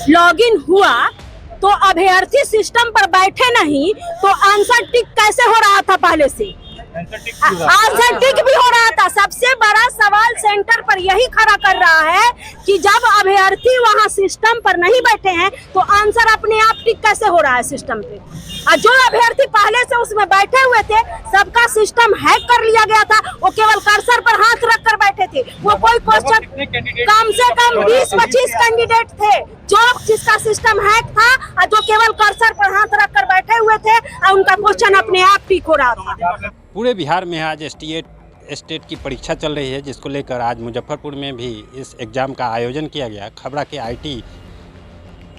Login हुआ तो अभ्यर्थी सिस्टम पर बैठे नहीं तो आंसर टिक कैसे हो रहा था पहले से? आंसर टिक भी हो रहा था। सबसे बड़ा सवाल सेंटर पर यही खड़ा कर रहा है कि जब अभ्यर्थी वहां सिस्टम पर नहीं बैठे हैं तो आंसर अपने आप टिक कैसे हो रहा है सिस्टम पे। और जो अभ्यर्थी पहले से उसमें बैठे हुए थे सबका सिस्टम हैक कर लिया गया था, वो केवल कर्सर पर हाथ रख कर बैठे थे। वो कोई क्वेश्चन, कम से कम 20-25 कैंडिडेट थे जो जिसका सिस्टम हैक था और जो केवल कर्सर पर हाथ रख कर बैठे हुए थे और उनका क्वेश्चन अपने आप टिक हो रहा था। पूरे बिहार में आज स्टेट की परीक्षा चल रही है, जिसको लेकर आज मुजफ्फरपुर में भी इस एग्ज़ाम का आयोजन किया गया। खबरा के आईटी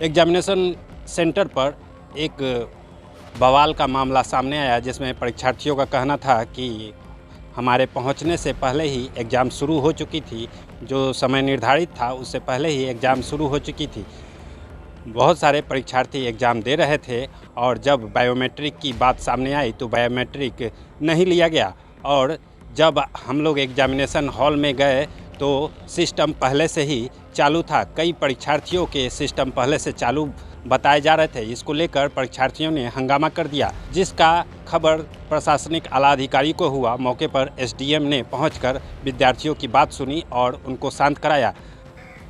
एग्जामिनेशन सेंटर पर एक बवाल का मामला सामने आया, जिसमें परीक्षार्थियों का कहना था कि हमारे पहुंचने से पहले ही एग्ज़ाम शुरू हो चुकी थी। जो समय निर्धारित था उससे पहले ही एग्ज़ाम शुरू हो चुकी थी। बहुत सारे परीक्षार्थी एग्ज़ाम दे रहे थे और जब बायोमेट्रिक की बात सामने आई तो बायोमेट्रिक नहीं लिया गया। और जब हम लोग एग्जामिनेशन हॉल में गए तो सिस्टम पहले से ही चालू था। कई परीक्षार्थियों के सिस्टम पहले से चालू बताए जा रहे थे। इसको लेकर परीक्षार्थियों ने हंगामा कर दिया, जिसका खबर प्रशासनिक आला अधिकारी को हुआ। मौके पर एसडीएम ने पहुंचकर विद्यार्थियों की बात सुनी और उनको शांत कराया।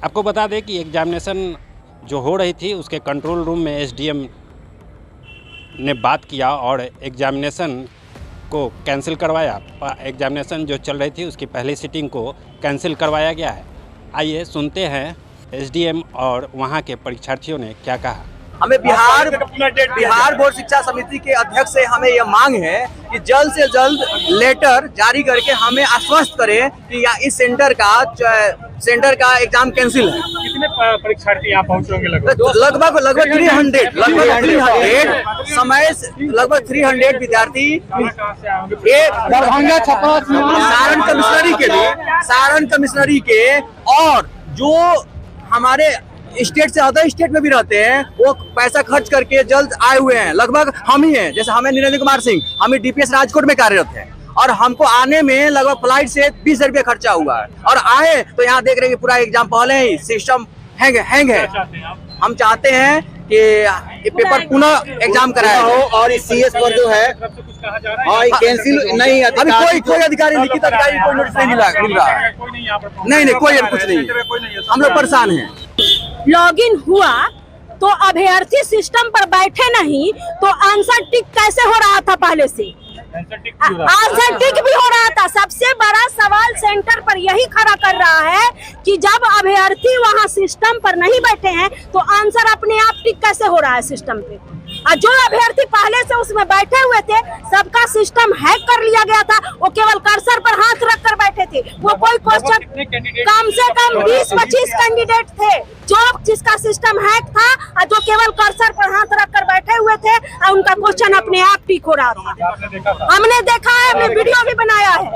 आपको बता दें कि एग्जामिनेशन जो हो रही थी उसके कंट्रोल रूम में एसडीएम ने बात किया और एग्जामिनेशन को कैंसिल करवाया। एग्जामिनेशन जो चल रही थी उसकी पहली सीटिंग को कैंसिल करवाया गया है। आइए सुनते हैं एसडीएम और वहां के परीक्षार्थियों ने क्या कहा। हमें बिहार बोर्ड शिक्षा समिति के अध्यक्ष से हमें यह मांग है कि जल्द से जल्द लेटर जारी करके हमें आश्वस्त करें कि इस सेंटर का एग्जाम कैंसिल है। कितने परीक्षार्थी यहाँ पहुँचेंगे? लगभग 300 समय लगभग 300 विद्यार्थी दरभंगा, छपरा, सारण कमिश्नरी के और जो हमारे स्टेट से अदर स्टेट में भी रहते हैं वो पैसा खर्च करके जल्द आए हुए हैं। लगभग हम ही हैं। जैसे हमें निरेंद्र कुमार सिंह, हमें डीपीएस राजकोट में कार्यरत है और हमको आने में लगभग फ्लाइट से 20 रुपये खर्चा हुआ है और आए तो यहाँ देख रहे हैं कि पूरा एग्जाम पहले ही सिस्टम हैंग है। हम चाहते हैं कि ये पेपर पुनः एग्जाम कराया हो और इस सीएस पर जो है कैंसिल नहीं। अभी कोई अधिकारी, लिखित अधिकारी कोई नोटिस नहीं मिल रहा है। नहीं कोई कुछ नहीं। हम लोग परेशान हैं। लॉगिन हुआ तो अभ्यर्थी सिस्टम पर बैठे नहीं तो आंसर टिक कैसे हो रहा था पहले से? आंसर टिक भी हो रहा था। सबसे बड़ा सवाल सेंटर पर यही खड़ा कर रहा है कि जब अभ्यर्थी वहां सिस्टम पर नहीं बैठे हैं तो आंसर अपने आप टिक कैसे हो रहा है सिस्टम पे। और जो अभ्यर्थी पहले से उसमें बैठे हुए थे सबका सिस्टम हैक कर लिया गया था। वो केवल कर्सर पर हाथ रख कर बैठे थे। वो कोई क्वेश्चन, कम से कम 20-25 कैंडिडेट थे जो जिसका सिस्टम हैक था और जो केवल कर्सर पर हाथ रख कर बैठे हुए थे और उनका क्वेश्चन अपने आप टिक हो रहा था। हमने देखा है, हमने वीडियो भी बनाया है।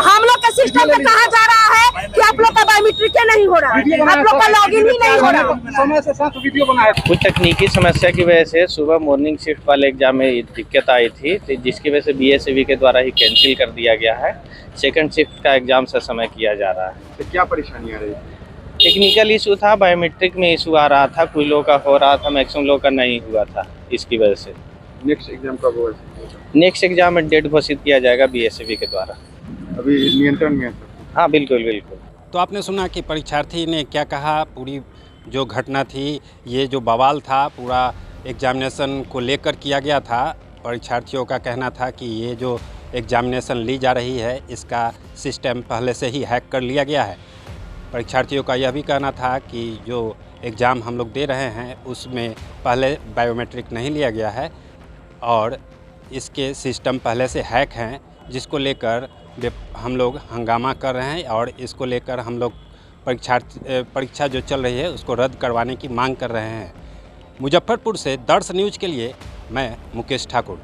हम लोग के सिस्टम में कहा जा रहा है कि आप लोग का बायोमेट्रिक नहीं हो रहा है, आप लोग का लॉगिन ही नहीं हो रहा। समय से साथ वीडियो बनाया। कुछ तकनीकी समस्या की वजह से सुबह मॉर्निंग शिफ्ट वाले एग्जाम में दिक्कत आई थी, तो जिसकी वजह से बीएसएवी के द्वारा ही कैंसिल कर दिया गया है। सेकंड शिफ्ट का एग्जाम से समय किया जा रहा है। तो क्या परेशानी आ रही है? टेक्निकल इशू था, बायोमेट्रिक में इशू आ रहा था, कुछ लोगों का हो रहा था, मैक्सिमम लोगों का नहीं हुआ था। इसकी वजह से नेक्स्ट एग्जाम कब होगा? नेक्स्ट एग्जाम में डेट घोषित किया जाएगा बीएसएवी के द्वारा। अभी नियंत्रण में है? हाँ बिल्कुल। तो आपने सुना कि परीक्षार्थी ने क्या कहा। पूरी जो घटना थी, ये जो बवाल था पूरा एग्जामिनेशन को लेकर किया गया था। परीक्षार्थियों का कहना था कि ये जो एग्जामिनेशन ली जा रही है इसका सिस्टम पहले से ही हैक कर लिया गया है। परीक्षार्थियों का यह भी कहना था कि जो एग्ज़ाम हम लोग दे रहे हैं उसमें पहले बायोमेट्रिक नहीं लिया गया है और इसके सिस्टम पहले से हैक हैं, जिसको लेकर हम लोग हंगामा कर रहे हैं और इसको लेकर हम लोग परीक्षा जो चल रही है उसको रद्द करवाने की मांग कर रहे हैं। मुजफ्फरपुर से दर्श न्यूज़ के लिए मैं मुकेश ठाकुर।